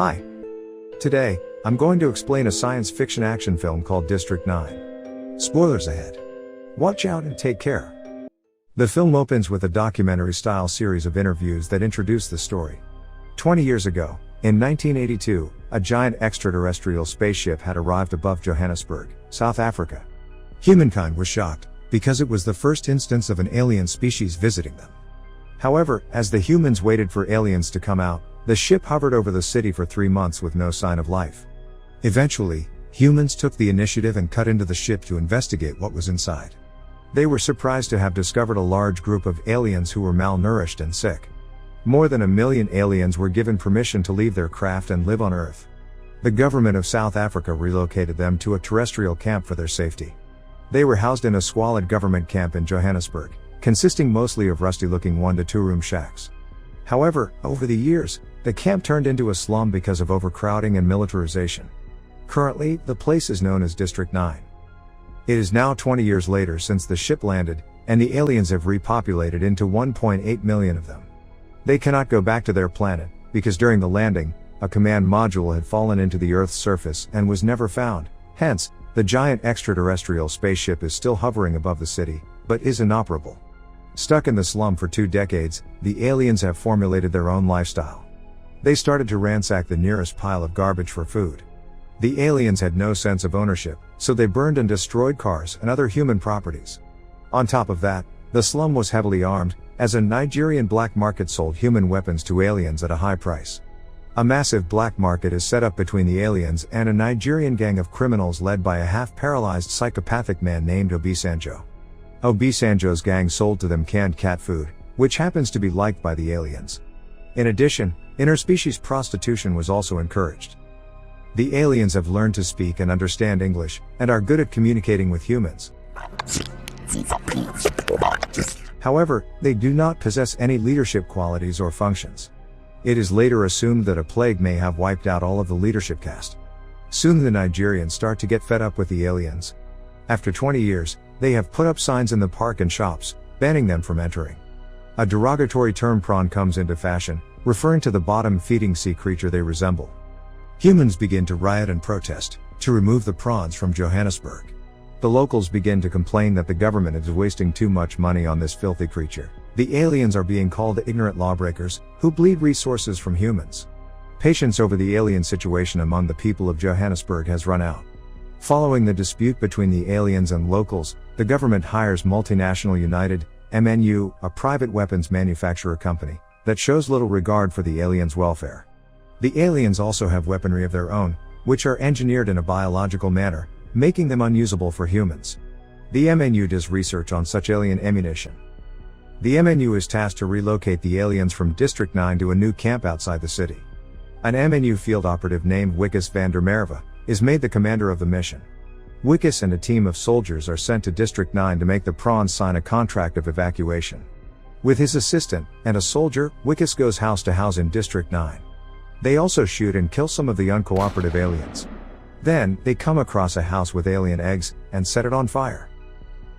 Hi. Today, I'm going to explain a science fiction action film called District 9. Spoilers ahead. Watch out and take care. The film opens with a documentary-style series of interviews that introduce the story. 20 years ago, in 1982, a giant extraterrestrial spaceship had arrived above Johannesburg, South Africa. Humankind was shocked, because it was the first instance of an alien species visiting them. However, as the humans waited for aliens to come out, the ship hovered over the city for 3 months with no sign of life. Eventually, humans took the initiative and cut into the ship to investigate what was inside. They were surprised to have discovered a large group of aliens who were malnourished and sick. More than 1 million aliens were given permission to leave their craft and live on Earth. The government of South Africa relocated them to a terrestrial camp for their safety. They were housed in a squalid government camp in Johannesburg, consisting mostly of rusty-looking 1- to 2-room shacks. However, over the years, the camp turned into a slum because of overcrowding and militarization. Currently, the place is known as District 9. It is now 20 years later since the ship landed, and the aliens have repopulated into 1.8 million of them. They cannot go back to their planet, because during the landing, a command module had fallen into the Earth's surface and was never found. Hence, the giant extraterrestrial spaceship is still hovering above the city, but is inoperable. Stuck in the slum for 2 decades, the aliens have formulated their own lifestyle. They started to ransack the nearest pile of garbage for food. The aliens had no sense of ownership, so they burned and destroyed cars and other human properties. On top of that, the slum was heavily armed, as a Nigerian black market sold human weapons to aliens at a high price. A massive black market is set up between the aliens and a Nigerian gang of criminals led by a half-paralyzed psychopathic man named Obasanjo. Obasanjo's gang sold to them canned cat food, which happens to be liked by the aliens. In addition, interspecies prostitution was also encouraged. The aliens have learned to speak and understand English, and are good at communicating with humans. However, they do not possess any leadership qualities or functions. It is later assumed that a plague may have wiped out all of the leadership caste. Soon the Nigerians start to get fed up with the aliens. After 20 years, they have put up signs in the park and shops, banning them from entering. A derogatory term prawn comes into fashion, referring to the bottom-feeding sea creature they resemble. Humans begin to riot and protest, to remove the prawns from Johannesburg. The locals begin to complain that the government is wasting too much money on this filthy creature. The aliens are being called the ignorant lawbreakers, who bleed resources from humans. Patience over the alien situation among the people of Johannesburg has run out. Following the dispute between the aliens and locals, the government hires Multinational United, MNU, a private weapons manufacturer company, that shows little regard for the aliens' welfare. The aliens also have weaponry of their own, which are engineered in a biological manner, making them unusable for humans. The MNU does research on such alien ammunition. The MNU is tasked to relocate the aliens from District 9 to a new camp outside the city. An MNU field operative named Wikus van der Merwe is made the commander of the mission. Wikus and a team of soldiers are sent to District 9 to make the prawns sign a contract of evacuation. With his assistant, and a soldier, Wikus goes house to house in District 9. They also shoot and kill some of the uncooperative aliens. Then, they come across a house with alien eggs, and set it on fire.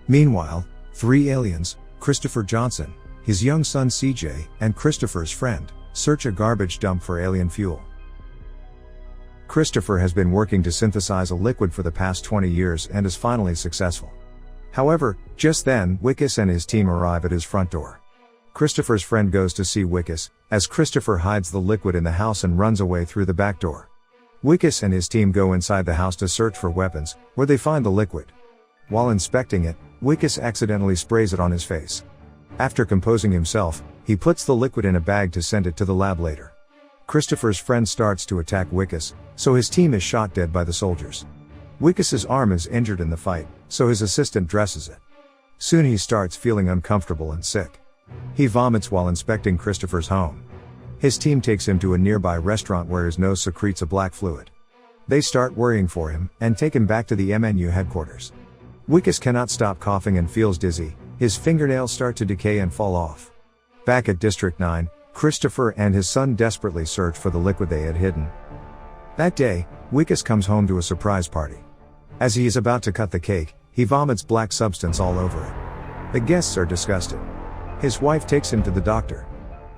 Meanwhile, 3 aliens, Christopher Johnson, his young son CJ, and Christopher's friend, search a garbage dump for alien fuel. Christopher has been working to synthesize a liquid for the past 20 years and is finally successful. However, just then, Wikus and his team arrive at his front door. Christopher's friend goes to see Wikus, as Christopher hides the liquid in the house and runs away through the back door. Wikus and his team go inside the house to search for weapons, where they find the liquid. While inspecting it, Wikus accidentally sprays it on his face. After composing himself, he puts the liquid in a bag to send it to the lab later. Christopher's friend starts to attack Wikus, so his team is shot dead by the soldiers. Wikus's arm is injured in the fight, so his assistant dresses it. Soon he starts feeling uncomfortable and sick. He vomits while inspecting Christopher's home. His team takes him to a nearby restaurant where his nose secretes a black fluid. They start worrying for him, and take him back to the MNU headquarters. Wikus cannot stop coughing and feels dizzy, his fingernails start to decay and fall off. Back at District 9, Christopher and his son desperately search for the liquid they had hidden. That day, Wikus comes home to a surprise party. As he is about to cut the cake, he vomits black substance all over it. The guests are disgusted. His wife takes him to the doctor.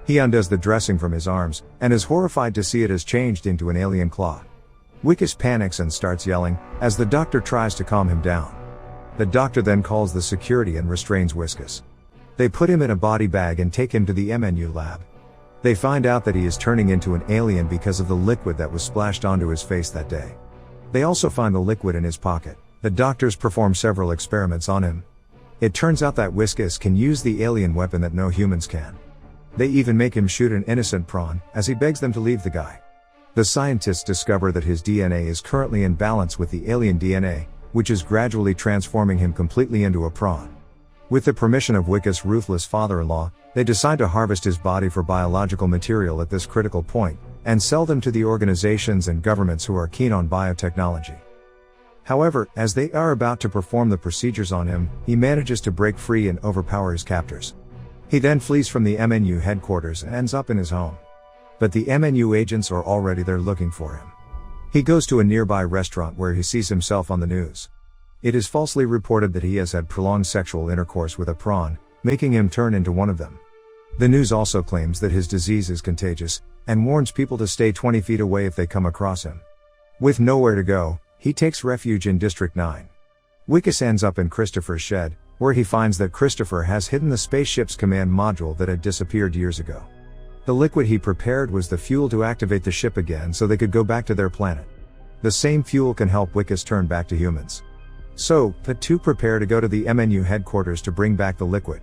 He undoes the dressing from his arms, and is horrified to see it has changed into an alien claw. Wickes panics and starts yelling, as the doctor tries to calm him down. The doctor then calls the security and restrains Wickes. They put him in a body bag and take him to the MNU lab. They find out that he is turning into an alien because of the liquid that was splashed onto his face that day. They also find the liquid in his pocket. The doctors perform several experiments on him. It turns out that Wickes can use the alien weapon that no humans can. They even make him shoot an innocent prawn, as he begs them to leave the guy. The scientists discover that his DNA is currently in balance with the alien DNA, which is gradually transforming him completely into a prawn. With the permission of Wickes' ruthless father-in-law, they decide to harvest his body for biological material at this critical point, and sell them to the organizations and governments who are keen on biotechnology. However, as they are about to perform the procedures on him, he manages to break free and overpower his captors. He then flees from the MNU headquarters and ends up in his home. But the MNU agents are already there looking for him. He goes to a nearby restaurant where he sees himself on the news. It is falsely reported that he has had prolonged sexual intercourse with a prawn, making him turn into one of them. The news also claims that his disease is contagious, and warns people to stay 20 feet away if they come across him. With nowhere to go, he takes refuge in District 9. Wickes ends up in Christopher's shed, where he finds that Christopher has hidden the spaceship's command module that had disappeared years ago. The liquid he prepared was the fuel to activate the ship again so they could go back to their planet. The same fuel can help Wickes turn back to humans. So, the two prepare to go to the MNU headquarters to bring back the liquid.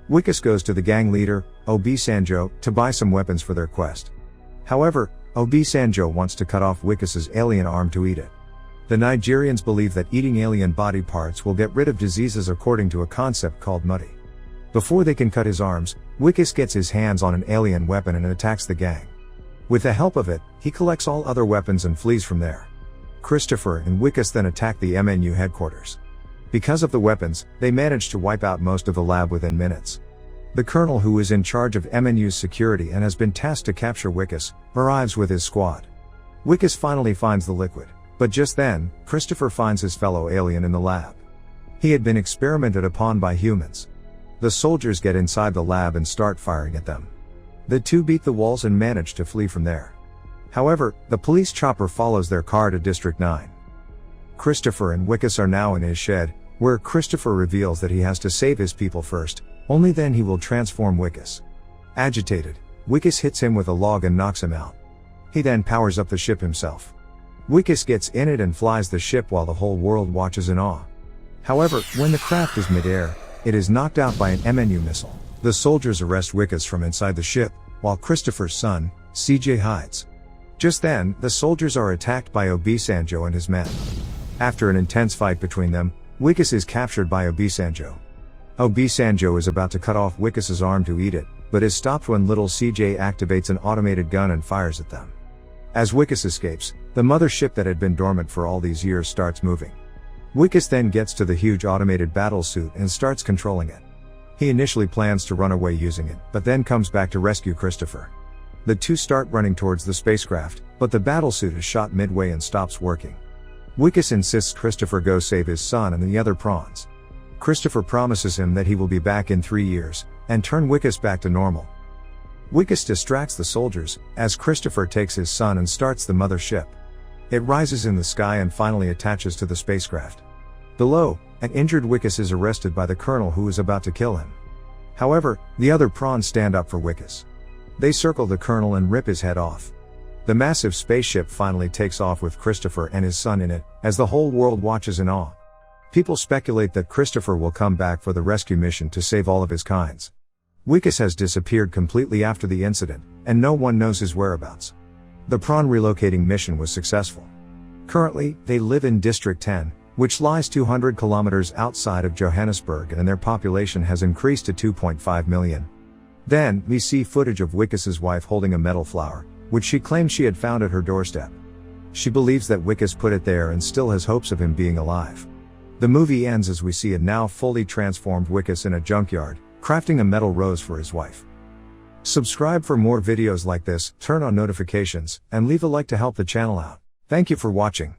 Wickes goes to the gang leader, Obi-Sanjo, to buy some weapons for their quest. However, Obi-Sanjo wants to cut off Wickes' alien arm to eat it. The Nigerians believe that eating alien body parts will get rid of diseases according to a concept called muddy. Before they can cut his arms, Wickes gets his hands on an alien weapon and attacks the gang. With the help of it, he collects all other weapons and flees from there. Christopher and Wickes then attack the MNU headquarters. Because of the weapons, they manage to wipe out most of the lab within minutes. The colonel, who is in charge of MNU's security and has been tasked to capture Wickes, arrives with his squad. Wickes finally finds the liquid, but just then, Christopher finds his fellow alien in the lab. He had been experimented upon by humans. The soldiers get inside the lab and start firing at them. The two beat the walls and manage to flee from there. However, the police chopper follows their car to District 9. Christopher and Wickes are now in his shed, where Christopher reveals that he has to save his people first, only then he will transform Wickes. Agitated, Wickes hits him with a log and knocks him out. He then powers up the ship himself. Wickes gets in it and flies the ship while the whole world watches in awe. However, when the craft is mid-air, it is knocked out by an MNU missile. The soldiers arrest Wickes from inside the ship, while Christopher's son, CJ, hides. Just then, the soldiers are attacked by Obi-Sanjo and his men. After an intense fight between them, Wickes is captured by Obi-Sanjo. Obi-Sanjo is about to cut off Wickes' arm to eat it, but is stopped when little CJ activates an automated gun and fires at them. As Wickes escapes, the mothership that had been dormant for all these years starts moving. Wickes then gets to the huge automated battle suit and starts controlling it. He initially plans to run away using it, but then comes back to rescue Christopher. The two start running towards the spacecraft, but the battlesuit is shot midway and stops working. Wickes insists Christopher go save his son and the other prawns. Christopher promises him that he will be back in 3 years, and turn Wickes back to normal. Wickes distracts the soldiers, as Christopher takes his son and starts the mothership. It rises in the sky and finally attaches to the spacecraft. Below, an injured Wickes is arrested by the colonel, who is about to kill him. However, the other prawns stand up for Wickes. They circle the colonel and rip his head off. The massive spaceship finally takes off with Christopher and his son in it, as the whole world watches in awe. People speculate that Christopher will come back for the rescue mission to save all of his kinds. Wickes has disappeared completely after the incident, and no one knows his whereabouts. The prawn relocating mission was successful. Currently, they live in District 10, which lies 200 kilometers outside of Johannesburg, and their population has increased to 2.5 million. Then, we see footage of Wickes' wife holding a metal flower, which she claims she had found at her doorstep. She believes that Wickes put it there and still has hopes of him being alive. The movie ends as we see a now fully transformed Wickes in a junkyard, crafting a metal rose for his wife. Subscribe for more videos like this, turn on notifications, and leave a like to help the channel out. Thank you for watching.